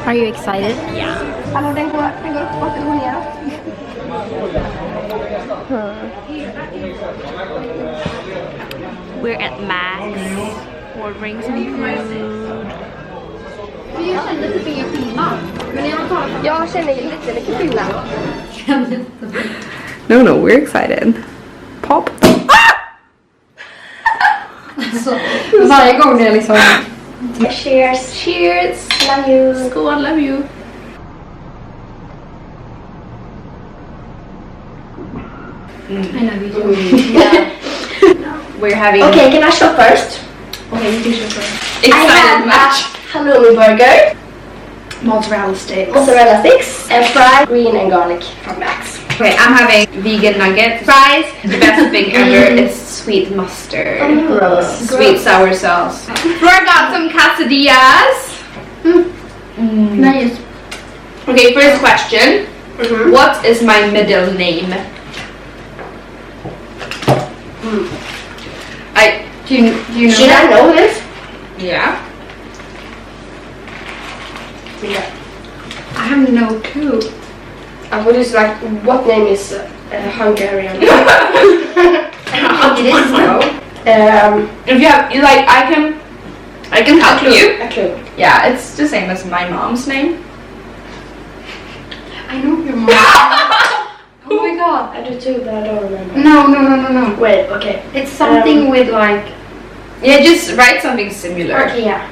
Are you excited? Yeah. We're at Max, ordering some food. Jag känner lite mycket skillnad. No, we're excited. Pop. Varje gång det är liksom... Cheers. Cheers. Love you. Skål, love you. I love you too. Yeah. We're having... Okay, can I show first? Okay, you can show first. I have Excited much. a halloumi burger, Mozzarella sticks. mozzarella sticks, and fried green and garlic from Max. Okay, I'm having vegan nuggets. Fries. The best thing ever is sweet mustard. Gross. Sweet sour sauce. I got some quesadillas. Nice. Okay, first question. What is my middle name? Do you know Should I know this? Yeah. Yeah. I have no clue. I would just like, what name is Hungarian? It is though. If you have, I can help you. A clue. Yeah, it's the same as my mom's name. I know your mom. Oh my god. I do too, but I don't remember. No. Wait, okay. It's something with like... Yeah, just write something similar. Okay, yeah.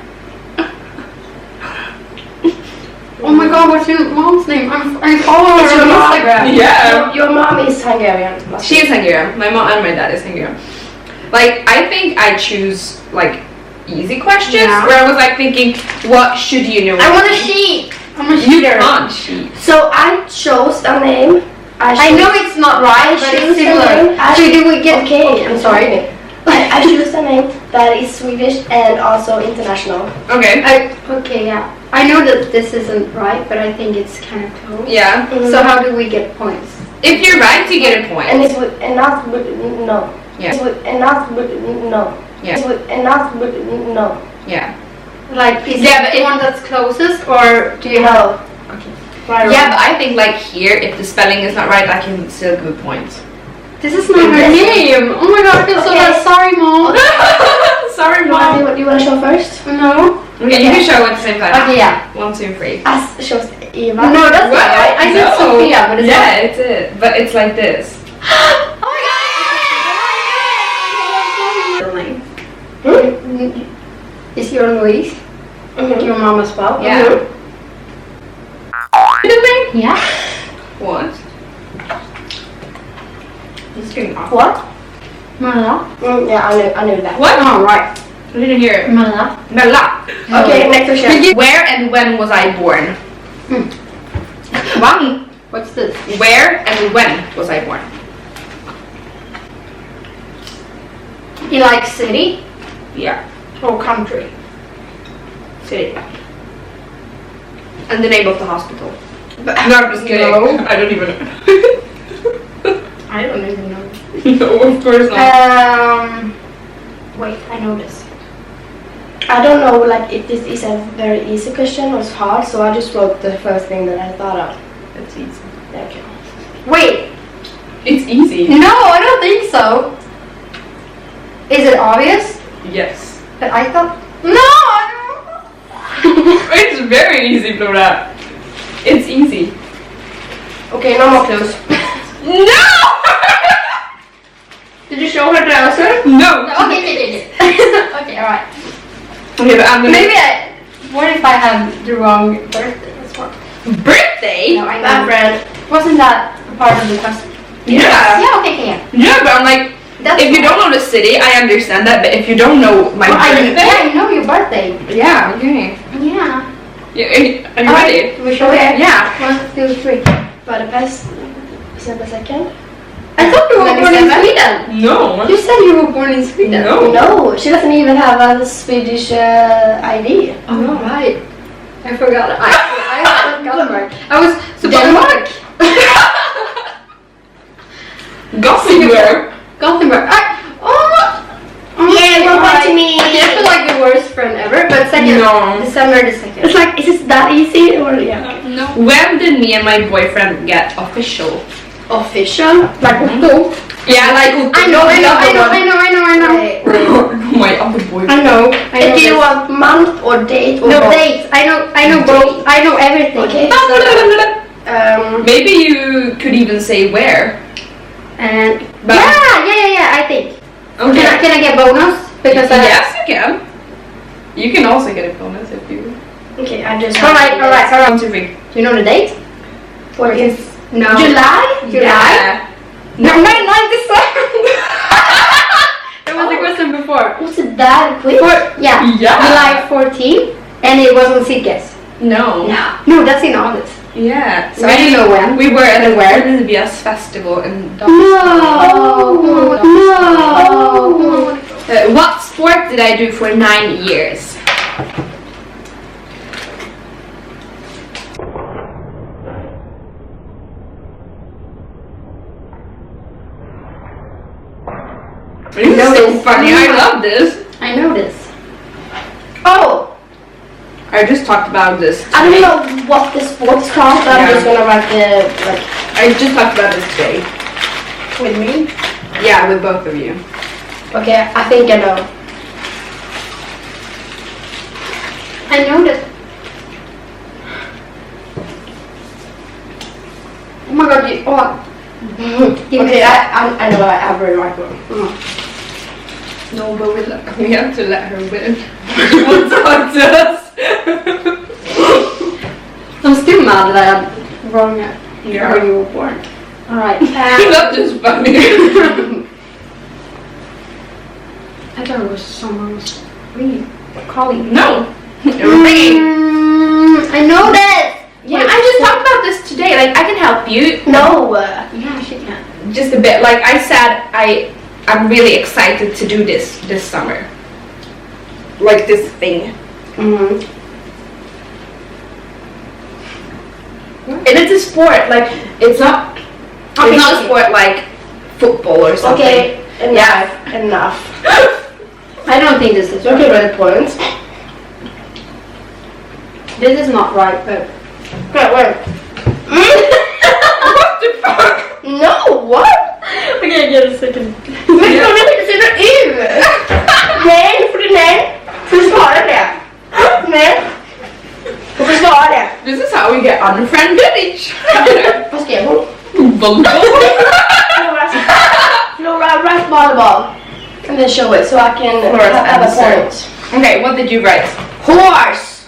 Oh my god, what's your mom's name? I follow her It's on your mom. Instagram. Yeah. Your mom is Hungarian. She is Hungarian. My mom and my dad is Hungarian. Like, I think I choose like easy questions Yeah. where I was like thinking, what should you know? I want a sheet. I'm a You cheater. can't cheat. So I chose a name. I know it's not right, but it's similar. So do we get... Okay, I'm sorry. I choose a name that is Swedish and also international. Okay. Okay, yeah. I know that this isn't right, but I think it's kind of close. Yeah. So how do we get points? If you're right, you get a point. And it's with, and not with, no. Yeah. It's with, and not with, no. Yeah. It's with, and not with, no. Yeah. Like, is Yeah, it but the one that's closest, or do you have... No. Okay. Yeah, but I think like here, if the spelling is not right, I can still give a point. This is not her name! Oh my god, I feel so Okay. bad. Sorry, Mom. Sorry, Do mom. you want to show first? No. Okay, you can show at the same time. Okay, yeah. 1, 2, 3. As shows Eva. No, that's What? not right. I said No. Sophia, but it's Yeah, it's it. But it's like this. Oh my god! Hmm? Is your Louise? Mhm. Your mom as well? Yeah. Yeah. What? It's getting off. What? Mella. Yeah, I knew that. What? Oh, right. I didn't hear it. Mella. Mella. Okay, next question. Where and when was I born? Wow. What's this? Where and when was I born? You like city Yeah. or country? City. And the name of the hospital. No, I'm just kidding. No. I don't even know. I don't even know. No, of course not. Wait, I know this. I don't know, like, if this is a very easy question or it's hard, so I just wrote the first thing that I thought of. It's easy. Okay. Wait. It's easy. No, I don't think so. Is it obvious? Yes. But I thought... No! I don't... It's very easy, Flora. It's easy. Okay, no more clues. No! Did you show her the answer? No. Okay. Okay, alright. Okay, but I'm gonna... Maybe what if I had the wrong birthday as well? Birthday? No, I Bad know. friend. Wasn't that a part of the question? Yeah. Yeah, okay, yeah. Yeah, but I'm like, That's if you don't know the city, I understand that. But if you don't know my birthday, I know your birthday. yeah, okay. Yeah. Yeah, are you ready? We show Okay. it? Yeah. 1, 2, 3. Budapest. December 2nd. I thought you were born in 27? Sweden. No. You said you were born in Sweden. No. No, she doesn't even have a Swedish ID. Oh, right. I forgot. I said Gothenburg. I was supposed Denmark. Gothenburg. Gothenburg. Oh! Yeah, one point to me. I feel like the worst friend ever, but second 2nd. No. December the 2nd. It's like, is it that easy or yeah? No. When did me and my boyfriend get official? Official? Like Otto. Yeah, like I know. Wait, wait. My other boyfriend. I know. Do you want month or date or No both? dates. I know both. I know everything. Okay. Maybe you could even say where. And But- yeah. I think. Okay. Can I get bonus? Because Yes, you can. You can also get a bonus if you. Okay, I just. All right. 1, 2, 3. Do you know the date? What is No. July? Yeah. No, not December. There was a question before. Was it that quick? Yeah. July 14th, and it was on Sidges. No. No, that's in August. Yeah. So I don't know when. We were at a Where? Olivia's festival in No. what sport did I do for 9 years? This is so funny. I love this. I know this. Oh, I just talked about this today. I don't know what the sport's called. But I'm just gonna write the like I just talked about this today. with me. Yeah, with both of you. Okay, I think I know. I know this. Oh my god, you. Oh. Give me Okay, that. I know I have a right one. No, but we have to let her win. She won't talk to us. I'm still mad that I'm wrong at Yeah. where you were born. Alright. That's just funny. I thought it was someone was really calling. No. You're ringing. I know this! Yeah, I just talked about this today. Like, I can help you. No. Yeah, she can. Just a bit. Like I said, I'm really excited to do this summer. Like this thing. Mm-hmm. And it's a sport. Like it's not. Okay, It's not a okay. sport like football or something. Okay, enough. I don't think this is Okay, right. red points. This is not right, but Okay, wait. What the fuck? No, what? okay, get a second. Men ska du inte säga U? Nej, för nej. Försvara det. Nej. Och försvara det. This is how we get unfriended each other. Vad skrev hon? Volleyball. Flora, write volleyball. And then show it so I can Flora's have a answer. point. Okay, what did you write? Horse.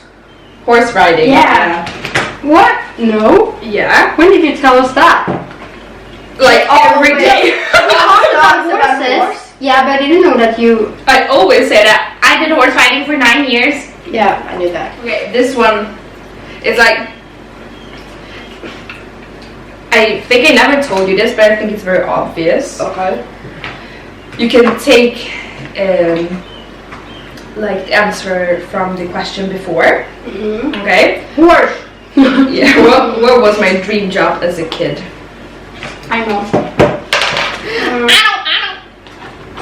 Horse riding. Yeah. What? No. Yeah. When did you tell us that? Like every day. Horses. Yeah, but I didn't know that you. I always say that. I did horse riding for 9 years. Yeah, I knew that. Okay, this one is like. I think I never told you this, but I think it's very obvious. Okay. You can take like the answer from the question before. Mm-hmm. Okay. Horse. Yeah. What was my dream job as a kid? I know.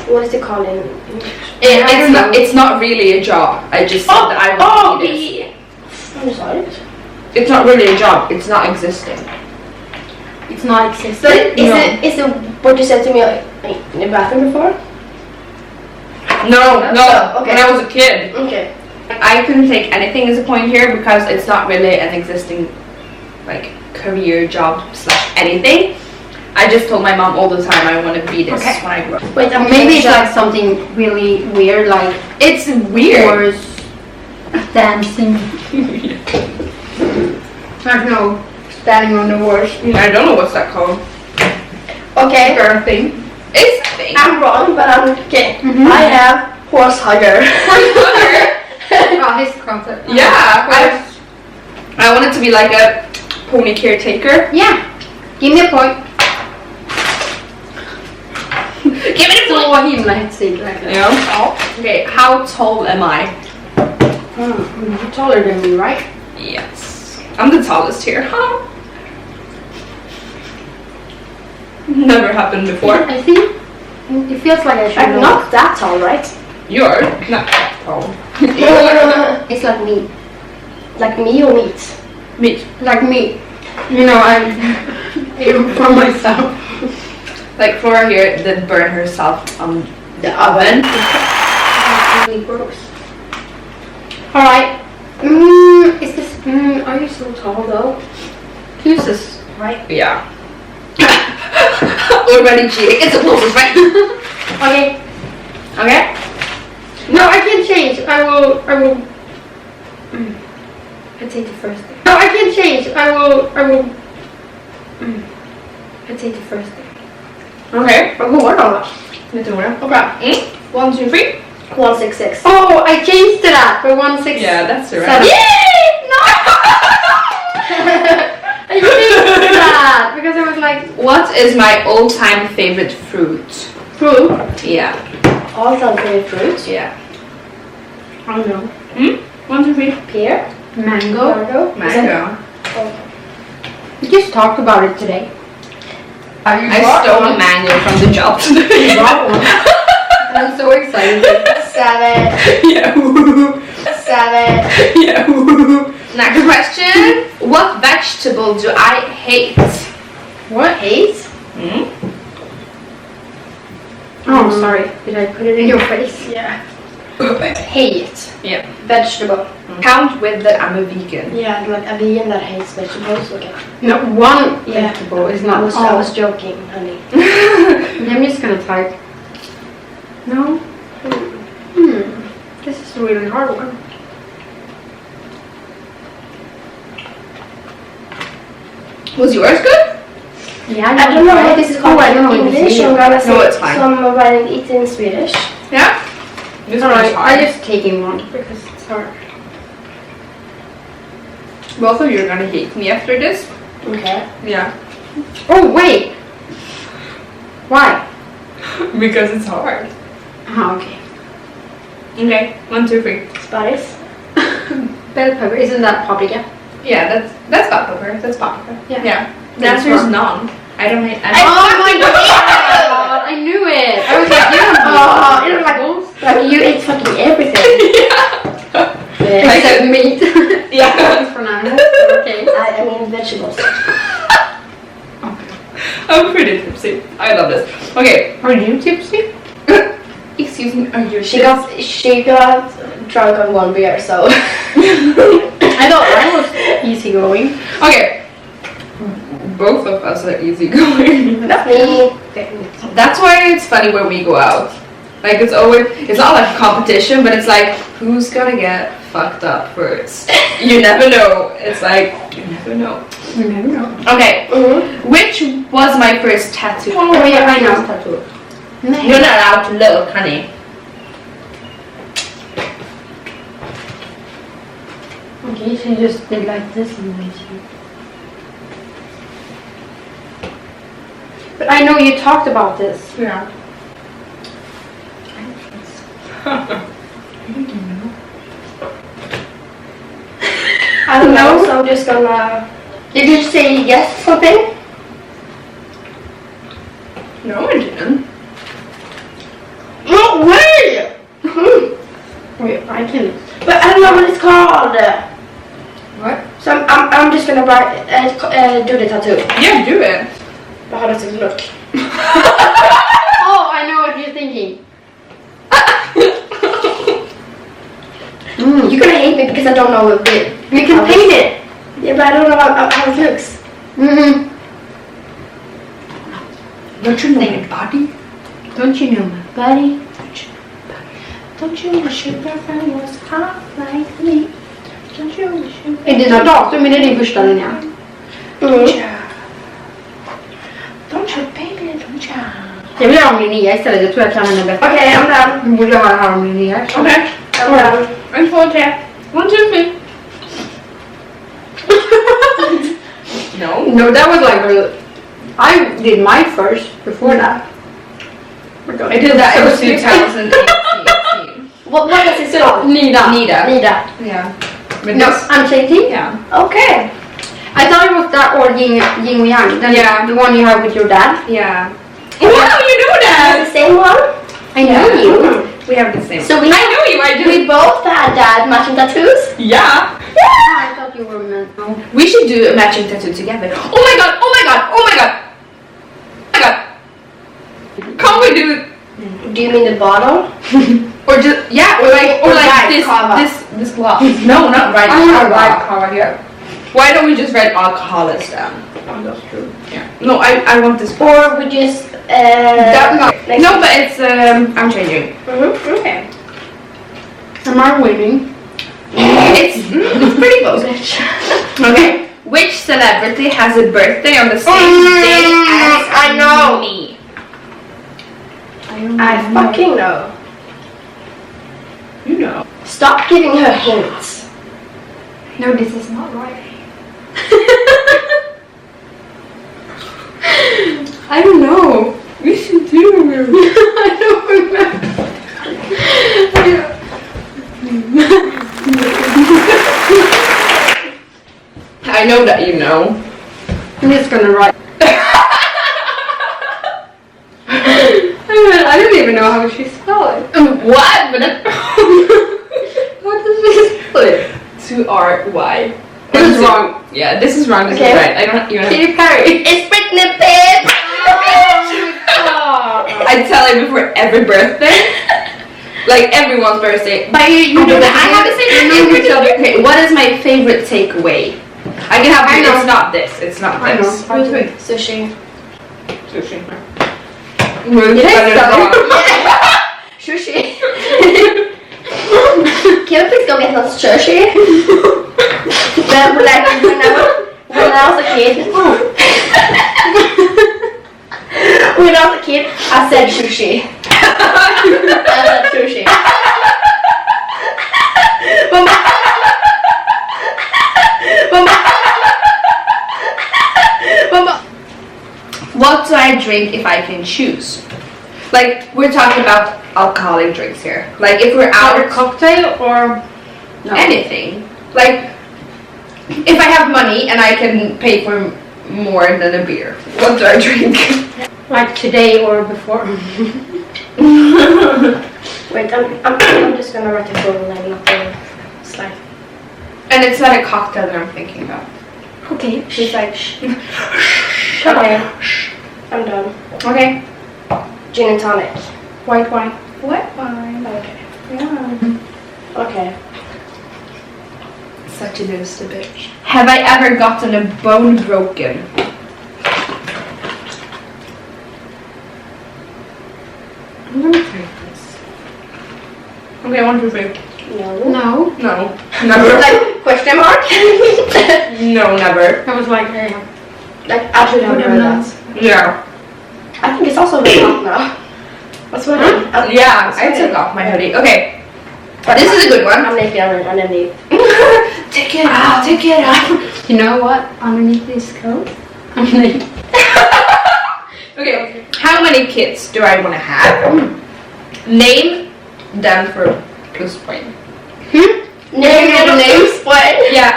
What is it called in English? It's not really a job. I just said that I want to do this. I'm sorry. It's not really a job. It's not existing. It's not So existing. is it what you said to me in the bathroom before? No. Okay. When I was a kid, Okay. I couldn't take anything as a point here because it's not really an existing like career job / anything. I just told my mom all the time I want to be this Okay. when I grow up. Wait, Maybe it's like something really weird, like It's weird. horse dancing. I don't know, standing on the horse. I don't know what's that called. Okay. Girl thing. It's a thing. I'm wrong, but I'm okay. Mhm. I have horse hugger. Oh, his concept. Yeah, I wanted to be like a pony caretaker. Yeah. Give me a point. Give me the Så himla hetsig verkligen. Yeah. Okay, how tall am I? You're taller than me, right? Yes. I'm the tallest here. Huh? Never happened before. I think it feels like I should I'm know. not that tall, right? You're not. Oh. It's like me. Like me or meat? Meat. Like me. You know, I'm even for myself. Like Flora here did burn herself on the oven. Really gross. Alright. Is this... are you so tall though? Jesus. Right? Yeah. Already cheating. It's a closest right? Okay. Okay. No, I can change. I will... I take the first thing. No, I can change. I will... I take the first thing. Okay. Vad går då? Vet du vad det är? Okej. 1, 2, 3. 166. Oh, I changed to that for 167. Yeah, that's the right. Yay! No! I changed to that because I was like... What is my all-time favorite fruit? Fruit? Yeah. All time favorite fruits. Yeah. I don't know. 1, 2, 3. Pear. Mango. Mango. We just talked about it today. I stole a mango from the job today. I'm so excited. 7. Yeah. 7. Yeah. Next question. What vegetable do I hate? What? Hate? Oh, sorry. Did I put it in your face? Yeah. Hate. Yeah. Vegetable. Count with that I'm a vegan. Yeah, like a vegan that hates vegetables. Okay. No, one Yeah. vegetable is I not... was joking, honey. I'm just gonna type. No? This is a really hard one. Was yours good? Yeah, I don't know what this is called I don't know in what this English. is. I'm gonna say No, it's fine. some about it in Swedish. Yeah. This Alright, one's hard. I just taking one because it's hard. Both of you are gonna hate me after this. Okay. Yeah. Oh, wait! Why? Because it's hard. Oh, okay. Okay. 1, 2, 3. Spice. Bell pepper, isn't that paprika? Yeah, that's paprika. That's paprika. Yeah. Yeah. The That's answer is wrong. none. I don't hate any. Oh my god! I knew it! I was like, you don't Oh, know. you know, like you eat fucking everything. Except meat. Yeah. Thanks for now. Okay. I mean vegetables. I'm pretty tipsy. I love this. Okay. Are you tipsy? Excuse me. Are you She got drunk on one beer, so. I thought I was easygoing. Okay. Both of us are easygoing. Not me. That's why it's funny when we go out. Like it's not like a competition, but it's like who's gonna get fucked up first. You never know. It's like you never know. You never know. Okay. Which was my first tattoo? Oh yeah, I know. Tattoo. You're not allowed to look, honey. Okay, so you just did like this and then she... But I know you talked about this. Yeah. I don't know, so I'm just gonna. Did you say yes to something? No, I didn't. No way! Wait, I can... But I don't know what it's called. What? So I'm just gonna write do the tattoo. Yeah, do it. But how does it look? Oh, I know what you're thinking. You're gonna hate me because I don't know what it. We can paint it. Yeah, but I don't know how it looks. Don't you know my body? Don't you know my body? Don't you wish your girlfriend was hot like me? Don't you wish your Är dina datum är det din första linje? Don't you baby, don't you? Jag vill ha om Linnea istället, jag tror jag kan henne bättre. Okay, I'm done. Du borde ha det här om Linnea. Okay. I'm done. 1, 2, 3. 1, 2, 3. No. No, that was like really... I did my first before that. I did that in 2018. What does it say? Nida. Nida. Yeah. But No, this, I'm changing. yeah. Okay. I thought it was that or yin or yang. Yeah. The one you have with your dad. Yeah. Wow, you know That's that! the same one? I know you. We have the same. So I know you. I do. We both had matching tattoos. Yeah. I thought you were meant. No. We should do a matching tattoo together. Oh my god! Oh my god! Oh my god! Oh my god! Can't we do it? Do you mean the bottle? Or just yeah, or like right, this cava. this glass. No, not right. I have cava. white cava here. Why don't we just write Alcoholism? Oh, that's true. Yeah. No, I want this. Or we just next No, week. but it's I'm changing. Okay. Am I winning? It's pretty close. Okay. Which celebrity has a birthday on the same day as I know. me? I fucking know. You know. Stop giving her hints. No, this is not right. I don't know. We should do it. I don't remember. I know that you know. I'm just gonna write. I don't even know how she spell it. What? But How does she spell it? T-R-Y. This is wrong. Yeah, this is wrong. This Okay. is right. I don't even. Katy Perry. It's Britney, bitch. I tell it before every birthday. Like everyone's birthday. But you know that I have the same birthday. Okay, what is my favorite takeaway? I can have. I know. It's not this. It's not I this. know. Sushi. Sushi. Sushi. Can we please go get some sushi? Then, like, when I was a kid, when I was a kid, I said sushi. I said sushi. What do I drink if I can choose? Like we're talking about alcoholic drinks here. Like if we're out Or cocktail or no. anything. Like if I have money and I can pay for more than a beer, what do I drink? Like today or before. Wait, I'm just gonna write it over like not the slide. And it's not a cocktail that I'm thinking about. Okay. She's like, shh. Okay, I'm done. Okay. Gin and tonic. White wine. What wine? Okay. Yeah. Okay. Such a loser bitch. Have I ever gotten a bone broken? I'm gonna try this. Okay, 1, 2, 3. No. No. No. Never. Like, question mark? No, never. I was like, Like, I should have heard that. Yeah. I think it's also the top now. What's what? Yeah, I took off my hoodie. Okay. This is a good one. I'm naked underneath. Take it out, take it out. you know what? Underneath this coat, underneath. Okay, how many kids do I want to have? Name them for plus point. Name the names? What? Yeah,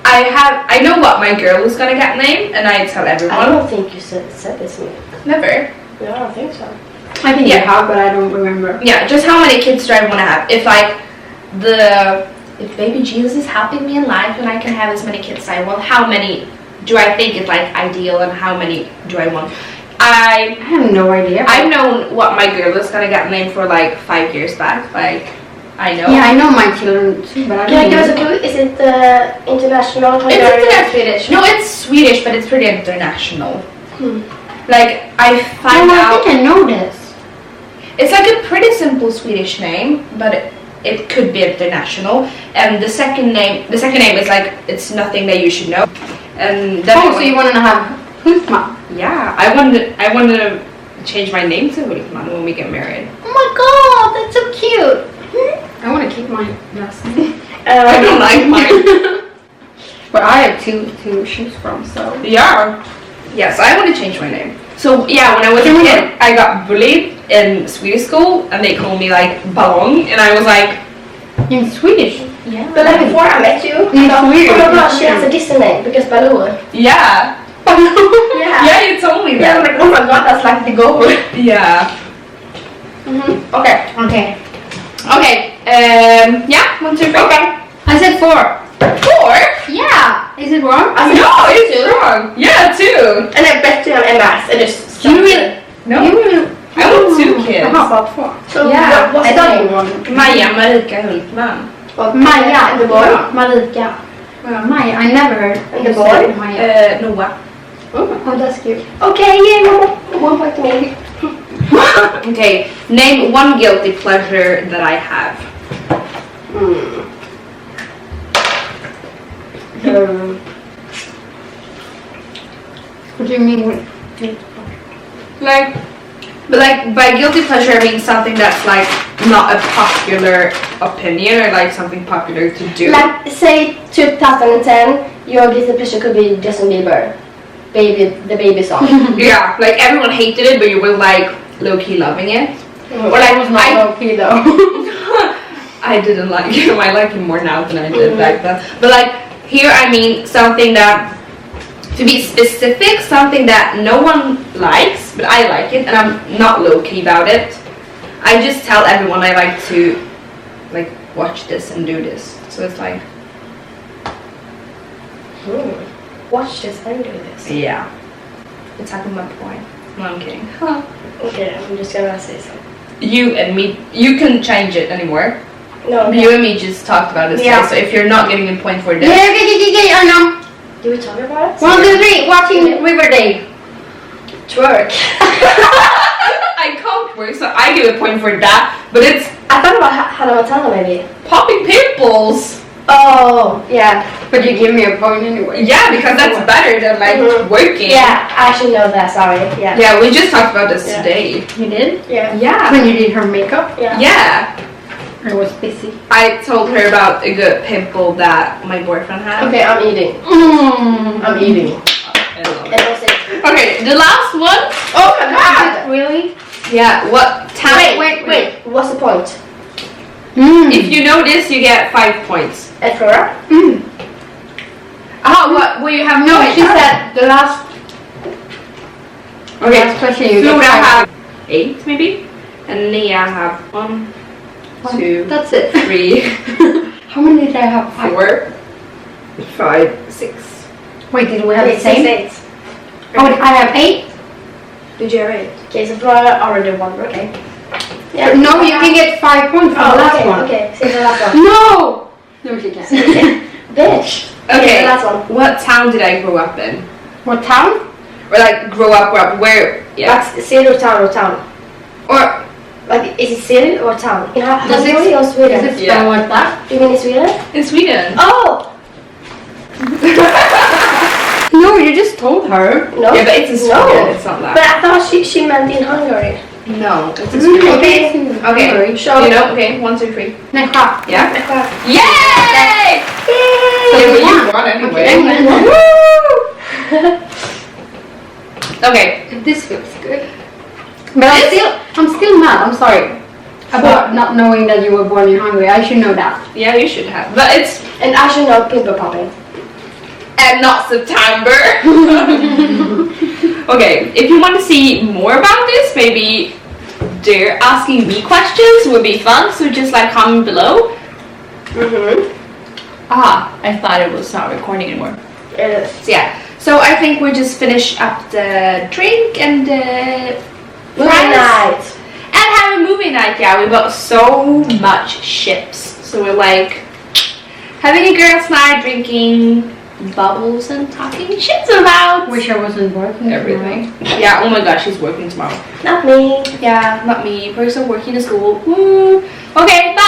I know what my girl is gonna get named, and I tell I everyone. don't think you said this to me. Never. No, I don't think so. I think Yeah. you have, but I don't remember. Yeah, just how many kids do I want to have? If baby Jesus is helping me in life and I can have as many kids as I want, how many do I think is like ideal and how many do I want? I have no idea. I've known what my girl is gonna get named for like 5 years back. Like I know. Yeah, I know my children too, but I Can I don't give us a know. clue? Is it international? It's Hungarian, international. Swedish? No, it's Swedish, but it's pretty international. Like I Oh, find I out think I know this. it's like a pretty simple Swedish name, but it could be international. And the second name is like it's nothing that you should know. And then Oh, so you want to have Husma? yeah, I want to change my name to Hultman when we get married. Oh my god, that's so cute. I want to keep my last name. I don't like mine. But I have two to choose from, so. Yeah. Yes, I want to change my name. So yeah, when I was a kid, I got bullied in Swedish school, and they called me like Ballong, and I was like, In Swedish? yeah. But like before I met you, I thought, weird. oh my god, she has a Disney name because Baloo. Yeah. Yeah. Yeah, you told me Yeah, I'm that. like, oh my god, that's like the goal. Yeah. Okay. Okay. Okay. Yeah. 1, 2, 3. Okay. I said 4. 4? Yeah. Is it wrong? No, it's wrong. Yeah, 2. And I bet you have MS. It is. You really? No. You really? I want 2 kids. How about 4? So Yeah, what's I the thought name? you wanted. Maja, Marika, Hultman. Maja. And the boy? Marika. Maja. I never heard. And the you boy? say Maja. Noah. Oh, that's cute. Okay, yeah, 1 point to me. Okay, name 1 guilty pleasure that I have. What do you mean with? But by guilty pleasure I mean something that's like not a popular opinion or like something popular to do. Like, say 2010, your guilty pleasure could be Justin Bieber. The baby song. Yeah, like everyone hated it, but you were like low-key loving it. Or Like, was not low-key though. I didn't like him. I like him more now than I did back then. But like here, I mean something that, to be specific, something that no one likes, but I like it, and I'm not low-key about it. I just tell everyone I like to, like, watch this and do this. So it's like, Watch this and do this. yeah, it's happened my point. No, I'm kidding. Okay, I'm just gonna say something. You and me, you couldn't change it anymore. No, okay. You and me just talked about this Yeah. today, so if you're not getting a point for this, Yeah, I know. Do we talk about it? 1, 2, 3. Watching Riverdale. Twerk. I can't work, so I give a point for that. But it's I thought about Hannah Montana maybe. popping pimples. Oh, yeah. But you give me a point anyway. Yeah, because that's better than like working. Yeah, I should know that, sorry. Yeah. Yeah, we just talked about this Yeah. today. You did? Yeah. Yeah. When you did her makeup? Yeah. Yeah. I was busy. I told her about a good pimple that my boyfriend had. Okay, I'm eating. I'm eating. I love And it. also, Okay, the last one. oh my god! Really? Yeah, what town? Wait. What's the point? If you know this, you get 5 points. At Flora? Oh, what? Well, you have No, no. she said the last Okay, question you Flora get have 8 maybe, and Nia have 1, 2, That's it. 3, How many did I have? 4, 5, 6. Wait, did we have the same? 6. Oh, I have 8? Did you have 8? Okay, so Flora already won, okay. Yeah. No, you can get 5 points for the last okay, one. Okay, say the last one. No! No, she can't. Bitch. Okay, the last one. what town did I grow up in? What town? Or like grow up, where? Yeah. Like, city or town? Or, Like, is it city or town? Yeah, Does it, or is Sweden? it Yeah. spelled like that? You mean in Sweden? in Sweden. Oh! No, you just told her. No. Yeah, but it's in Sweden, No. it's not that. But I thought she meant in Hungary. No, it's in Sweden. Okay. Okay, Show. you know, okay, 1, 2, 3. Nästa. Yeah? Yay! Yay! So you you won anyway. Okay. Woo! Okay, This feels good. But I'm still mad. I'm sorry about not knowing that you were born in Hungary. I should know that. yeah, you should have. But it's, And I should know pimple popping. and not September. Okay, if you want to see more about this, maybe they're asking me questions would be fun, so just like comment below. I thought it was not recording anymore. It is. So yeah, so I think we just finish up the drink and the Movie fries. night. And have a movie night. Yeah, we bought so much chips, so we're like having a girls' night, drinking bubbles and talking shit about Wish I wasn't working. everything. Yeah, oh my god, she's working tomorrow. Not me. Yeah, not me. We're still working in school. Woo. Okay, bye.